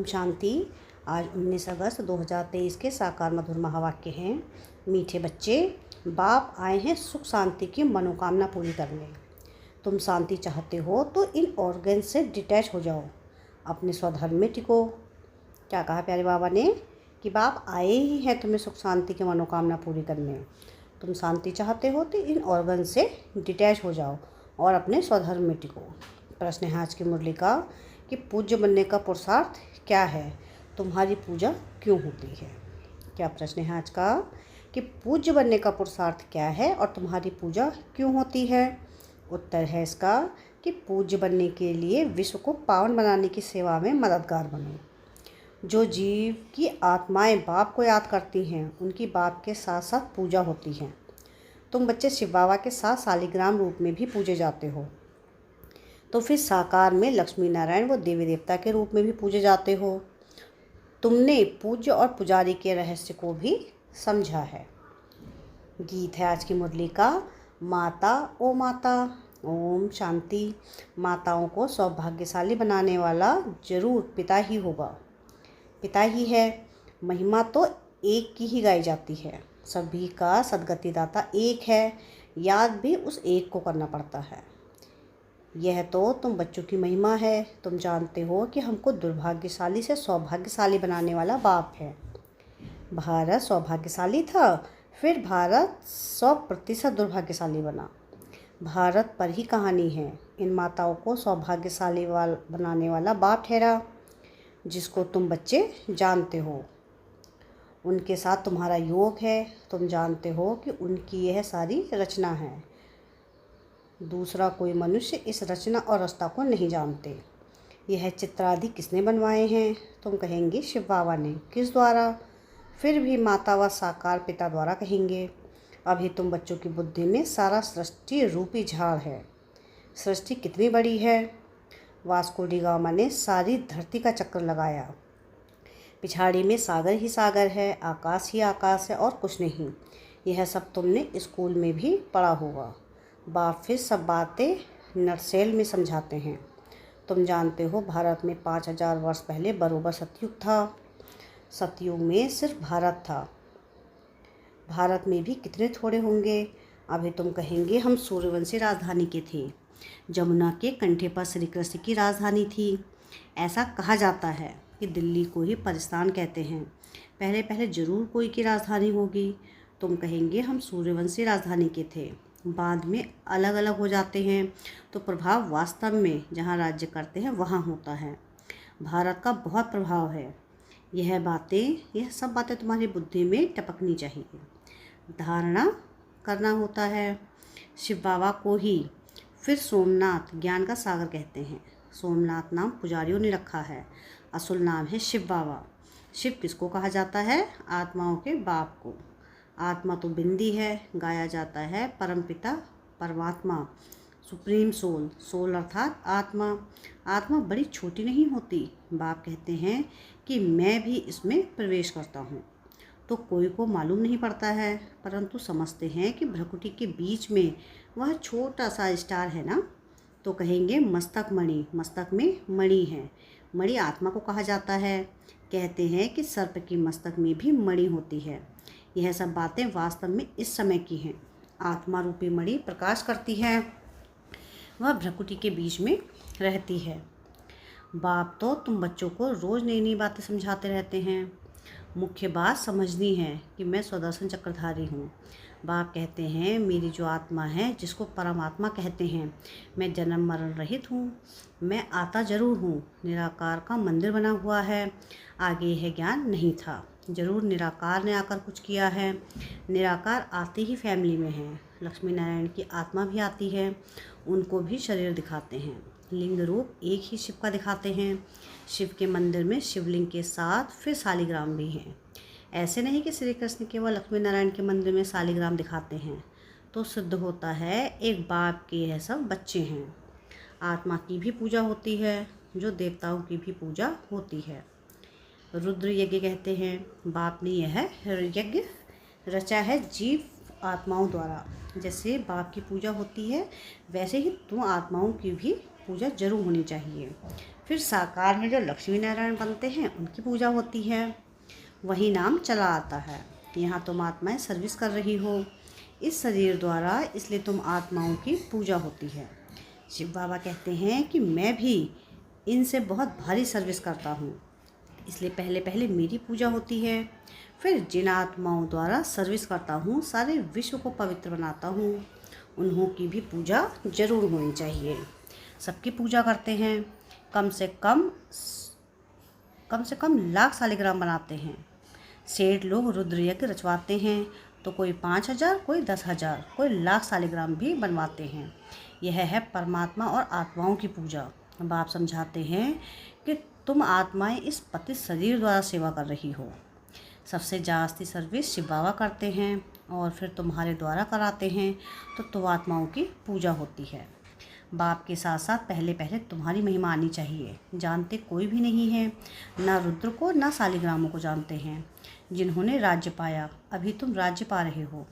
शांति। आज 19 अगस्त 2023 के साकार मधुर महावाक्य हैं। मीठे बच्चे, बाप आए हैं सुख शांति की मनोकामना पूरी करने। तुम शांति चाहते हो तो इन ऑर्गन से डिटैच हो जाओ, अपने स्वधर्म में टिको। क्या कहा प्यारे बाबा ने कि बाप आए ही हैं तुम्हें सुख शांति की मनोकामना पूरी करने। तुम शांति चाहते हो तो इन ऑर्गन से डिटैच हो जाओ और अपने स्वधर्म में टिको। प्रश्न है आज की मुरली का कि पूज्य बनने का पुरुषार्थ क्या है, तुम्हारी पूजा क्यों होती है। क्या प्रश्न है आज का कि पूज्य बनने का पुरुषार्थ क्या है और तुम्हारी पूजा क्यों होती है। उत्तर है इसका कि पूज्य बनने के लिए विश्व को पावन बनाने की सेवा में मददगार बनो। जो जीव की आत्माएं बाप को याद करती हैं उनकी बाप के साथ साथ पूजा होती है। तुम बच्चे शिव बाबा के साथ शालिग्राम रूप में भी पूजे जाते हो, तो फिर साकार में लक्ष्मी नारायण व देवी देवता के रूप में भी पूजे जाते हो। तुमने पूज्य और पुजारी के रहस्य को भी समझा है। गीत है आज की मुरली का माता ओ माता। ओम शांति। माताओं को सौभाग्यशाली बनाने वाला जरूर पिता ही होगा, पिता ही है। महिमा तो एक की ही गाई जाती है। सभी का सद्गतिदाता एक है, याद भी उस एक को करना पड़ता है। यह तो तुम बच्चों की महिमा है। तुम जानते हो कि हमको दुर्भाग्यशाली से सौभाग्यशाली बनाने वाला बाप है। भारत सौभाग्यशाली था, फिर भारत 100% दुर्भाग्यशाली बना। भारत पर ही कहानी है। इन माताओं को सौभाग्यशाली बनाने वाला बाप ठहरा, जिसको तुम बच्चे जानते हो। उनके साथ तुम्हारा योग है। तुम जानते हो कि उनकी यह सारी रचना है। दूसरा कोई मनुष्य इस रचना और रास्ता को नहीं जानते। यह चित्र आदि किसने बनवाए हैं। तुम कहेंगे शिव बाबा ने। किस द्वारा। फिर भी माता व साकार पिता द्वारा कहेंगे। अभी तुम बच्चों की बुद्धि में सारा सृष्टि रूपी झाड़ है। सृष्टि कितनी बड़ी है। वास्को डी गामा ने सारी धरती का चक्कर लगाया। पिछाड़ी में सागर ही सागर है, आकाश ही आकाश है और कुछ नहीं। यह सब तुमने स्कूल में भी पढ़ा होगा। बाप फिर सब बातें नटसेल में समझाते हैं। तुम जानते हो भारत में 5000 वर्ष पहले बरोबर सतयुग था। सतयुग में सिर्फ भारत था। भारत में भी कितने थोड़े होंगे। अभी तुम कहेंगे हम सूर्यवंशी राजधानी के थे। जमुना के कंठे पर श्री कृष्ण की राजधानी थी। ऐसा कहा जाता है कि दिल्ली को ही पाकिस्तान कहते हैं। पहले पहले जरूर कोई की राजधानी होगी। तुम कहेंगे हम सूर्यवंशी राजधानी के थे, बाद में अलग अलग हो जाते हैं, तो प्रभाव वास्तव में जहाँ राज्य करते हैं वहाँ होता है। भारत का बहुत प्रभाव है। यह सब बातें तुम्हारी बुद्धि में टपकनी चाहिए। धारणा करना होता है। शिव बाबा को ही फिर सोमनाथ ज्ञान का सागर कहते हैं। सोमनाथ नाम पुजारियों ने रखा है, असल नाम है शिव बाबा। शिव किसको कहा जाता है। आत्माओं के बाप को। आत्मा तो बिंदी है, गाया जाता है परमपिता परमात्मा, सुप्रीम सोल। सोल अर्थात आत्मा। आत्मा बड़ी छोटी नहीं होती। बाप कहते हैं कि मैं भी इसमें प्रवेश करता हूँ, तो कोई को मालूम नहीं पड़ता है, परंतु समझते हैं कि भ्रकुटी के बीच में वह छोटा सा स्टार है ना। तो कहेंगे मस्तक मणि। मस्तक में मणि है। मणि आत्मा को कहा जाता है। कहते हैं कि सर्प की मस्तक में भी मणि होती है। यह सब बातें वास्तव में इस समय की हैं। आत्मा रूपी मणि प्रकाश करती है, वह भ्रकुटी के बीच में रहती है। बाप तो तुम बच्चों को रोज़ नई नई बातें समझाते रहते हैं। मुख्य बात समझनी है कि मैं स्वदर्शन चक्रधारी हूँ। बाप कहते हैं मेरी जो आत्मा है, जिसको परमात्मा कहते हैं, मैं जन्म मरण रहित हूँ। मैं आता जरूर हूँ। निराकार का मंदिर बना हुआ है। आगे यह ज्ञान नहीं था। जरूर निराकार ने आकर कुछ किया है। निराकार आती ही फैमिली में है। लक्ष्मी नारायण की आत्मा भी आती है। उनको भी शरीर दिखाते हैं। लिंग रूप एक ही शिव का दिखाते हैं। शिव के मंदिर में शिवलिंग के साथ फिर शालिग्राम भी हैं। ऐसे नहीं कि श्री कृष्ण केवल लक्ष्मी नारायण के मंदिर में शालिग्राम दिखाते हैं, तो सिद्ध होता है एक बाप के यह सब बच्चे हैं। आत्मा की भी पूजा होती है, जो देवताओं की भी पूजा होती है। रुद्र यज्ञ कहते हैं। बाप ने यह यज्ञ रचा है जीव आत्माओं द्वारा। जैसे बाप की पूजा होती है, वैसे ही तुम आत्माओं की भी पूजा जरूर होनी चाहिए। फिर साकार में जो लक्ष्मी नारायण बनते हैं उनकी पूजा होती है। वही नाम चला आता है। यहाँ तुम आत्माएं सर्विस कर रही हो इस शरीर द्वारा, इसलिए तुम आत्माओं की पूजा होती है। शिव बाबा कहते हैं कि मैं भी इनसे बहुत भारी सर्विस करता हूँ, इसलिए पहले पहले मेरी पूजा होती है। फिर जिन आत्माओं द्वारा सर्विस करता हूँ, सारे विश्व को पवित्र बनाता हूँ, उन्हों की भी पूजा जरूर होनी चाहिए। सबकी पूजा करते हैं। कम से कम लाख शालिग्राम बनाते हैं। सेठ लोग रुद्र यज्ञ रचवाते हैं, तो कोई 5,000, कोई 10,000, कोई लाख शालिग्राम भी बनवाते हैं। यह है परमात्मा और आत्माओं की पूजा। बाप समझाते हैं कि तुम आत्माएं इस पतित शरीर द्वारा सेवा कर रही हो। सबसे जास्ती सर्विस शिव बाबा करते हैं और फिर तुम्हारे द्वारा कराते हैं, तो तुम आत्माओं की पूजा होती है। बाप के साथ साथ पहले पहले तुम्हारी महिमा आनी चाहिए। जानते कोई भी नहीं है, ना रुद्र को ना शालिग्रामों को जानते हैं जिन्होंने राज्य पाया। अभी तुम राज्य पा रहे हो।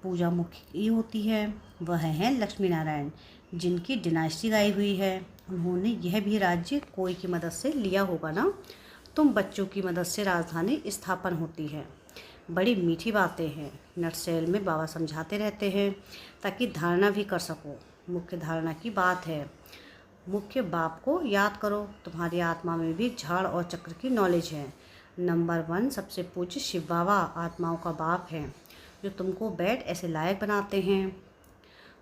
पूजा मुख्य ही होती है। वह हैं लक्ष्मी नारायण, जिनकी डिनास्टी गाई हुई है। उन्होंने यह भी राज्य कोई की मदद से लिया होगा ना। तुम बच्चों की मदद से राजधानी स्थापन होती है। बड़ी मीठी बातें हैं। नटसेल में बाबा समझाते रहते हैं ताकि धारणा भी कर सको। मुख्य धारणा की बात है, मुख्य बाप को याद करो। तुम्हारी आत्मा में भी झाड़ और चक्र की नॉलेज है। नंबर 1 सबसे पूज्य शिव बाबा आत्माओं का बाप है, जो तुमको बेड ऐसे लायक बनाते हैं।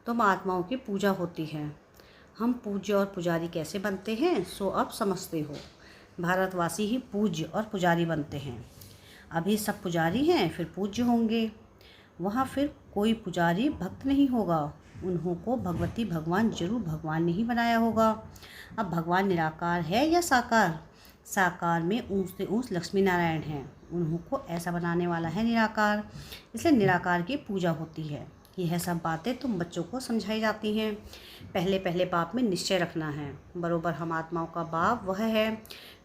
तुम आत्माओं की पूजा होती है। हम पूज्य और पुजारी कैसे बनते हैं सो अब समझते हो। भारतवासी ही पूज्य और पुजारी बनते हैं। अभी सब पुजारी हैं, फिर पूज्य होंगे। वहाँ फिर कोई पुजारी भक्त नहीं होगा। उन्हों को भगवती भगवान जरूर भगवान ने ही बनाया होगा। अब भगवान निराकार है या साकार? साकार में ऊंच से ऊंच लक्ष्मी नारायण हैं। उन्हों को ऐसा बनाने वाला है निराकार, इसलिए निराकार की पूजा होती है। यह सब बातें तुम बच्चों को समझाई जाती हैं। पहले पहले बाप में निश्चय रखना है। बरोबर हम आत्माओं का बाप वह है।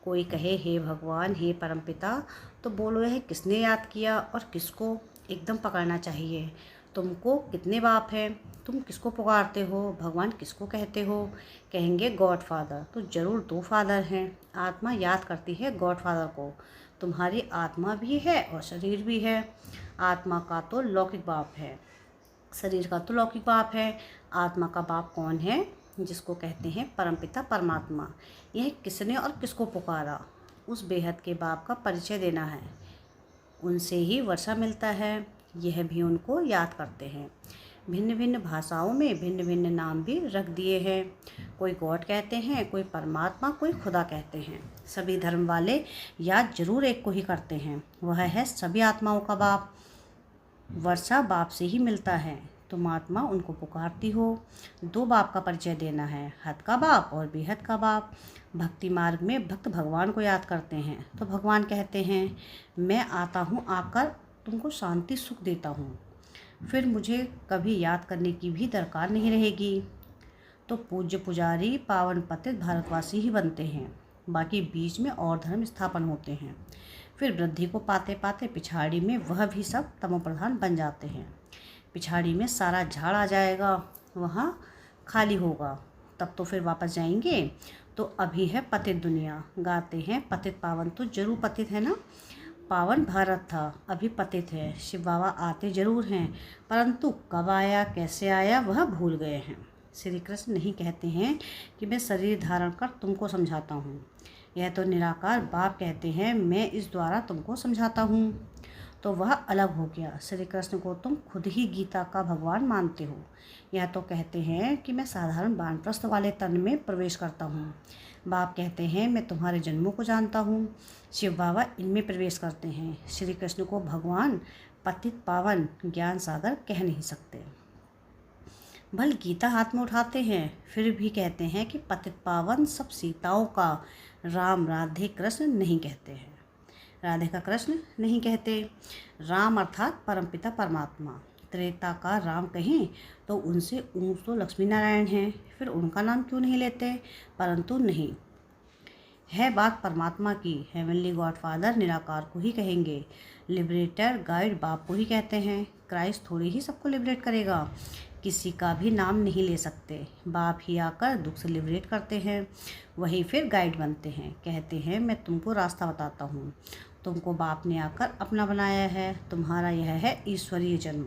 कोई कहे हे भगवान, हे परमपिता, तो बोलो यह किसने याद किया और किसको? एकदम पकड़ना चाहिए। तुमको कितने बाप हैं? तुम किसको पुकारते हो? भगवान किसको कहते हो? कहेंगे गॉड फादर, तो ज़रूर 2 फादर हैं। आत्मा याद करती है गॉड फादर को। तुम्हारी आत्मा भी है और शरीर भी है। आत्मा का तो लौकिक बाप है, शरीर का तो लौकिक बाप है। आत्मा का बाप कौन है? जिसको कहते हैं परमपिता परमात्मा। यह किसने और किसको पुकारा, उस बेहद के बाप का परिचय देना है। उनसे ही वर्षा मिलता है, यह भी उनको याद करते हैं। भिन्न भिन्न भाषाओं में भिन्न भिन्न नाम भी रख दिए हैं। कोई गॉड कहते हैं, कोई परमात्मा, कोई खुदा कहते हैं। सभी धर्म वाले याद जरूर एक को ही करते हैं, वह है सभी आत्माओं का बाप। वर्षा बाप से ही मिलता है। तुम आत्मा उनको पुकारती हो। 2 बाप का परिचय देना है, हद का बाप और बेहद का बाप। भक्ति मार्ग में भक्त भगवान को याद करते हैं, तो भगवान कहते हैं मैं आता हूँ, आकर तुमको शांति सुख देता हूँ। फिर मुझे कभी याद करने की भी दरकार नहीं रहेगी। तो पूज्य पुजारी पावन पतित भारतवासी ही बनते हैं। बाकी बीच में और धर्म स्थापन होते हैं। फिर वृद्धि को पाते पाते पिछाड़ी में वह भी सब तमोप्रधान बन जाते हैं। पिछाड़ी में सारा झाड़ आ जाएगा, वहाँ खाली होगा, तब तो फिर वापस जाएंगे। तो अभी है पतित दुनिया। गाते हैं पतित पावन, तो जरूर पतित है ना। पावन भारत था, अभी पतित है। शिव बाबा आते जरूर हैं, परंतु कब आया कैसे आया वह भूल गए हैं। श्री कृष्ण नहीं कहते हैं कि मैं शरीर धारण कर तुमको समझाता हूँ। यह तो निराकार बाप कहते हैं मैं इस द्वारा तुमको समझाता हूँ। तो वह अलग हो गया। श्री कृष्ण को तुम खुद ही गीता का भगवान मानते हो। यह तो कहते हैं कि मैं साधारण वानप्रस्थ वाले तन में प्रवेश करता हूँ। बाप कहते हैं मैं तुम्हारे जन्मों को जानता हूँ। शिव बाबा इनमें प्रवेश करते हैं। श्री कृष्ण को भगवान पतित पावन ज्ञान सागर कह नहीं सकते। भल गीता हाथ में उठाते हैं, फिर भी कहते हैं कि पतित पावन सब सीताओं का राम राधे कृष्ण नहीं कहते हैं। राधे का कृष्ण नहीं कहते। राम अर्थात परमपिता परमात्मा। त्रेता का राम कहें तो उनसे ऊंच तो लक्ष्मी नारायण हैं, फिर उनका नाम क्यों नहीं लेते? परंतु नहीं है बात परमात्मा की। हेवनली गॉड फादर निराकार को ही कहेंगे। लिबरेटर गाइड बाप को ही कहते हैं। क्राइस्ट थोड़ी ही सबको लिबरेट करेगा, किसी का भी नाम नहीं ले सकते। बाप ही आकर दुख से लिबरेट करते हैं, वही फिर गाइड बनते हैं। कहते हैं मैं तुमको रास्ता बताता हूँ, तुमको बाप ने आकर अपना बनाया है, तुम्हारा यह है ईश्वरीय जन्म।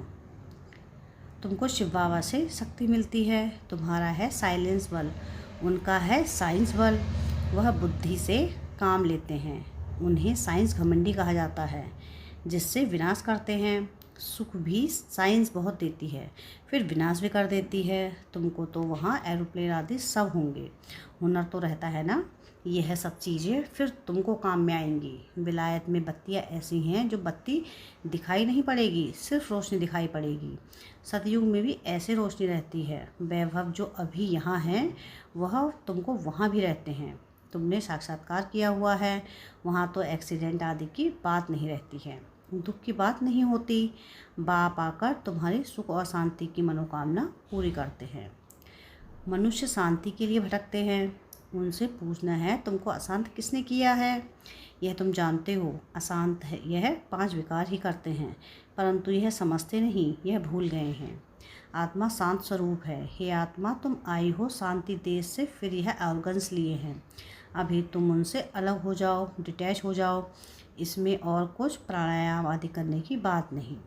तुमको शिव बाबा से शक्ति मिलती है, तुम्हारा है साइलेंस बल, उनका है साइंस बल। वह बुद्धि से काम लेते हैं, उन्हें साइंस घमंडी कहा जाता है, जिससे विनाश करते हैं। सुख भी साइंस बहुत देती है, फिर विनाश भी कर देती है। तुमको तो वहाँ एरोप्लेन आदि सब होंगे, हुनर तो रहता है ना। यह सब चीज़ें फिर तुमको काम में आएंगी। विलायत में बत्तियाँ ऐसी हैं जो बत्ती दिखाई नहीं पड़ेगी, सिर्फ रोशनी दिखाई पड़ेगी। सतयुग में भी ऐसे रोशनी रहती है। वैभव जो अभी यहाँ है वह तुमको वहाँ भी रहते हैं। तुमने साक्षात्कार किया हुआ है, वहाँ तो एक्सीडेंट आदि की बात नहीं रहती है, दुख की बात नहीं होती। बाप आकर तुम्हारी सुख और शांति की मनोकामना पूरी करते हैं। मनुष्य शांति के लिए भटकते हैं, उनसे पूछना है तुमको अशांत किसने किया है। यह तुम जानते हो अशांत है, यह 5 विकार ही करते हैं, परंतु यह समझते नहीं, यह भूल गए हैं। आत्मा शांत स्वरूप है। हे आत्मा, तुम आई हो शांति देश से, फिर यह ऑर्गन्स लिए हैं। अभी तुम उनसे अलग हो जाओ, डिटैच हो जाओ। इसमें और कुछ प्राणायाम आदि करने की बात नहीं।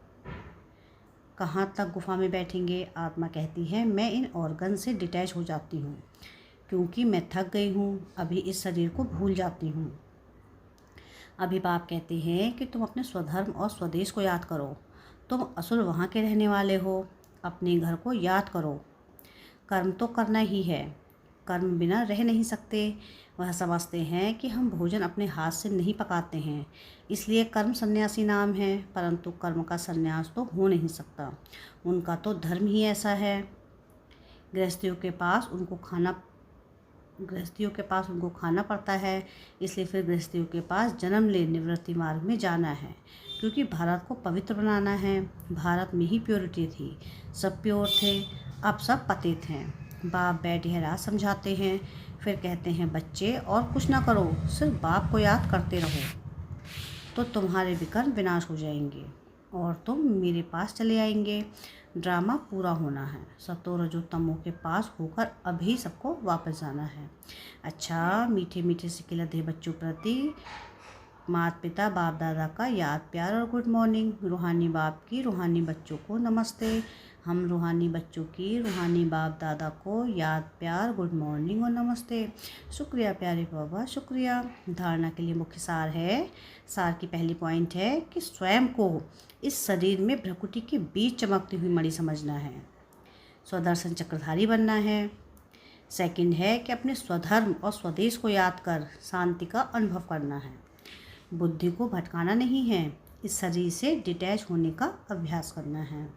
कहाँ तक गुफा में बैठेंगे? आत्मा कहती है मैं इन ऑर्गन से डिटैच हो जाती हूँ, क्योंकि मैं थक गई हूँ, अभी इस शरीर को भूल जाती हूँ। अभी बाप कहते हैं कि तुम अपने स्वधर्म और स्वदेश को याद करो। तुम असुर वहाँ के रहने वाले हो, अपने घर को याद करो। कर्म तो करना ही है, कर्म बिना रह नहीं सकते। वह समझते हैं कि हम भोजन अपने हाथ से नहीं पकाते हैं, इसलिए कर्म सन्यासी नाम है, परंतु कर्म का सन्यास तो हो नहीं सकता। उनका तो धर्म ही ऐसा है। गृहस्थियों के पास उनको खाना पड़ता है, इसलिए फिर गृहस्थियों के पास जन्म ले निवृत्ति मार्ग में जाना है, क्योंकि भारत को पवित्र बनाना है। भारत में ही प्योरिटी थी, सब प्योर थे, अब सब पतित हैं। बाप बैठ यह राज समझाते हैं, फिर कहते हैं बच्चे और कुछ ना करो, सिर्फ बाप को याद करते रहो, तो तुम्हारे विकर्म विनाश हो जाएंगे और तुम मेरे पास चले आएंगे। ड्रामा पूरा होना है, सतो रजो तमो के पास होकर अभी सबको वापस जाना है। अच्छा, मीठे मीठे से खिलते बच्चों प्रति माता पिता बाप दादा का याद प्यार और गुड मॉर्निंग। रूहानी बाप की रूहानी बच्चों को नमस्ते। हम रूहानी बच्चों की रूहानी बाप दादा को याद प्यार गुड मॉर्निंग और नमस्ते। शुक्रिया प्यारे बाबा, शुक्रिया। धारणा के लिए मुख्य सार है। सार की पहली पॉइंट है कि स्वयं को इस शरीर में भ्रकुटी के बीच चमकती हुई मणि समझना है, स्वदर्शन चक्रधारी बनना है। सेकंड है कि अपने स्वधर्म और स्वदेश को याद कर शांति का अनुभव करना है। बुद्धि को भटकाना नहीं है, इस शरीर से डिटैच होने का अभ्यास करना है।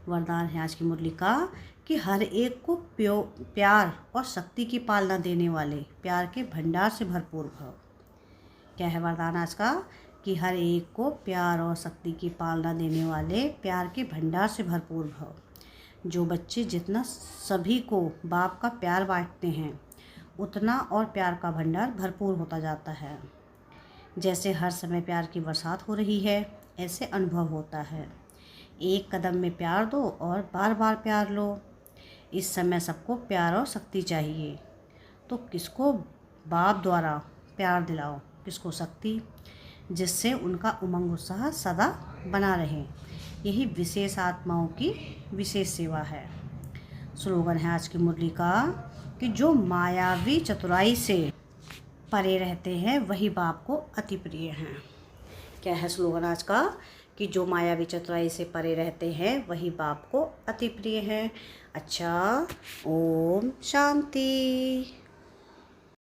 वरदान है आज की मुरली का कि हर एक को प्यार और शक्ति की पालना देने वाले प्यार के भंडार से भरपूर भव। क्या है वरदान आज का? कि हर एक को प्यार और शक्ति की पालना देने वाले प्यार के भंडार से भरपूर भव। जो बच्चे जितना सभी को बाप का प्यार बांटते हैं, उतना और प्यार का भंडार भरपूर होता जाता है। जैसे हर समय प्यार की बरसात हो रही है, ऐसे अनुभव होता है। एक कदम में प्यार दो और बार बार प्यार लो। इस समय सबको प्यार और शक्ति चाहिए, तो किसको बाप द्वारा प्यार दिलाओ, किसको शक्ति, जिससे उनका उमंग उत्साह सदा बना रहे। यही विशेष आत्माओं की विशेष सेवा है। स्लोगन है आज की मुरली का कि जो मायावी चतुराई से परे रहते हैं वही बाप को अति प्रिय हैं। क्या है स्लोगन आज का? कि जो मायावी चतुराई से परे रहते हैं वही बाप को अति प्रिय हैं। अच्छा, ओम शांति।